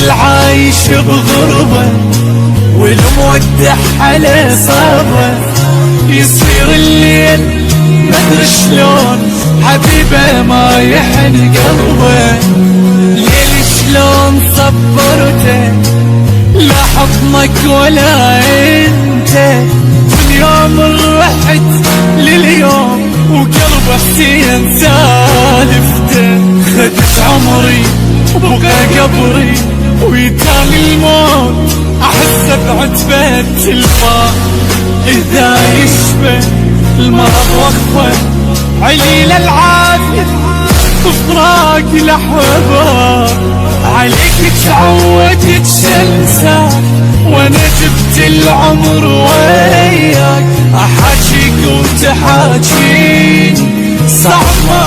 العايش بغربة والمودع على صبه، يصير الليل مدري شلون حبيبه ما يحن قلبه. ليل شلون صبرته لا حضنك ولا انت، من يوم رحت لليوم وقلب حسين سالفته. خدت عمري وبقى قبري ويتاني الموت احسه بعتبة الماء. اذا يشبه المرض وخفه عليل العافية بفراق الاحباب، عليك تعودت شمسة وانا جبت العمر وياك. احاجيك وتحاجيني صعب ما